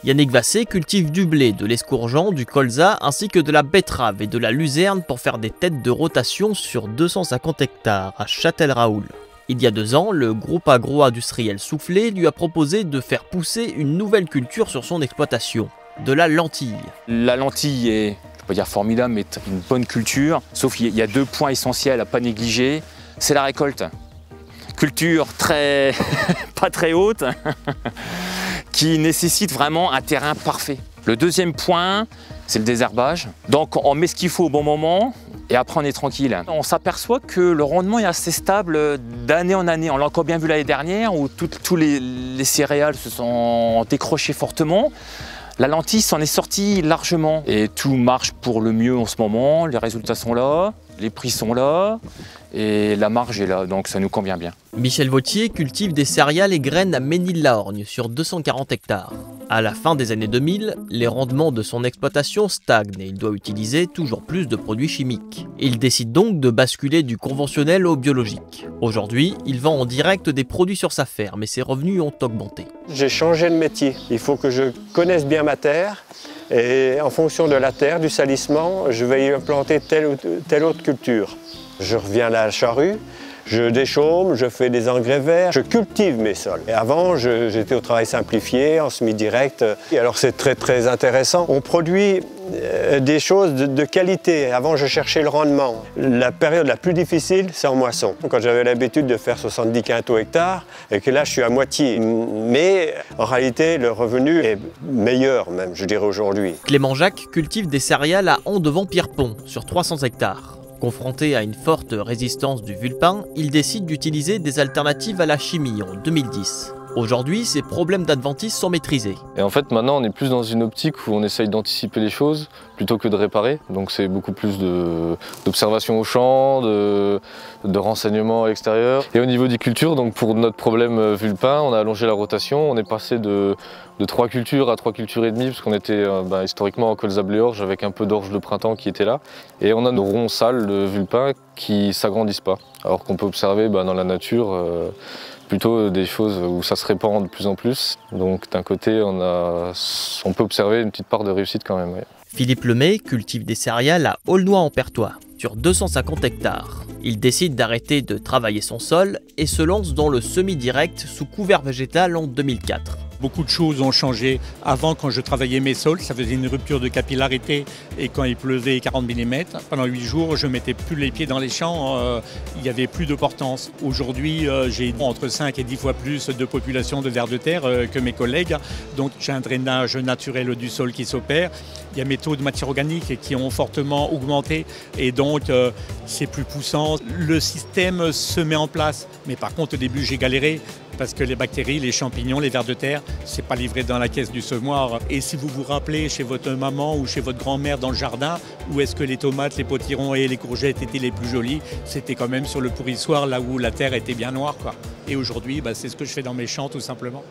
Yannick Vassé cultive du blé, de l'escourgeon, du colza ainsi que de la betterave et de la luzerne pour faire des têtes de rotation sur 250 hectares à Châtelleraoul. Il y a 2 ans, le groupe agro-industriel Soufflé lui a proposé de faire pousser une nouvelle culture sur son exploitation, de la lentille. La lentille est, je ne peux pas dire formidable, mais une bonne culture, sauf qu'il y a 2 points essentiels à ne pas négliger, c'est la récolte. Culture très pas très haute, qui nécessite vraiment un terrain parfait. Le deuxième point, c'est le désherbage. Donc on met ce qu'il faut au bon moment et après on est tranquille. On s'aperçoit que le rendement est assez stable d'année en année. On l'a encore bien vu l'année dernière où tous les céréales se sont décrochées fortement. La lentille s'en est sortie largement et tout marche pour le mieux en ce moment. Les résultats sont là, les prix sont là et la marge est là, donc ça nous convient bien. Michel Vautier cultive des céréales et graines à Ménil-la-Orgne sur 240 hectares. À la fin des années 2000, les rendements de son exploitation stagnent et il doit utiliser toujours plus de produits chimiques. Il décide donc de basculer du conventionnel au biologique. Aujourd'hui, il vend en direct des produits sur sa ferme et ses revenus ont augmenté. J'ai changé de métier. Il faut que je connaisse bien ma terre et en fonction de la terre, du salissement, je vais y implanter telle ou telle autre culture. Je reviens à la charrue. Je déchaume, je fais des engrais verts, je cultive mes sols. Et avant, j'étais au travail simplifié, en semi-direct. Et alors c'est très intéressant. On produit des choses de qualité. Avant, je cherchais le rendement. La période la plus difficile, c'est en moisson. Quand j'avais l'habitude de faire 70 quintaux hectares, et que là, je suis à moitié. Mais en réalité, le revenu est meilleur même, je dirais aujourd'hui. Clément Jacques cultive des céréales à An-devant-Pierrepont, sur 300 hectares. Confronté à une forte résistance du vulpin, il décide d'utiliser des alternatives à la chimie en 2010. Aujourd'hui, ses problèmes d'adventice sont maîtrisés. Et en fait, maintenant, on est plus dans une optique où on essaye d'anticiper les choses plutôt que de réparer. Donc c'est beaucoup plus d'observation au champ, de renseignements à l'extérieur. Et au niveau des cultures, donc pour notre problème vulpin, on a allongé la rotation. On est passé de 3 cultures à 3 cultures et demie, parce qu'on était historiquement en colza blé orge avec un peu d'orge de printemps qui était là. Et on a nos ronds sales de vulpin qui ne s'agrandissent pas. Alors qu'on peut observer dans la nature plutôt des choses où ça se répand de plus en plus. Donc d'un côté, on peut observer une petite part de réussite quand même. Ouais. Philippe Lemay cultive des céréales à Aulnois-en-Perthois, sur 250 hectares. Il décide d'arrêter de travailler son sol et se lance dans le semi-direct sous couvert végétal en 2004. Beaucoup de choses ont changé. Avant, quand je travaillais mes sols, ça faisait une rupture de capillarité. Et quand il pleuvait 40 mm, pendant 8 jours, je ne mettais plus les pieds dans les champs. Il n'y avait plus de portance. Aujourd'hui, j'ai entre 5 et 10 fois plus de population de vers de terre que mes collègues. Donc j'ai un drainage naturel du sol qui s'opère. Il y a mes taux de matière organique qui ont fortement augmenté. Et donc, c'est plus poussant. Le système se met en place. Mais par contre, au début, j'ai galéré. Parce que les bactéries, les champignons, les vers de terre, c'est pas livré dans la caisse du semoir. Et si vous vous rappelez chez votre maman ou chez votre grand-mère dans le jardin, où est-ce que les tomates, les potirons et les courgettes étaient les plus jolies, c'était quand même sur le pourrissoir, là où la terre était bien noire, quoi. Et aujourd'hui, c'est ce que je fais dans mes champs, tout simplement.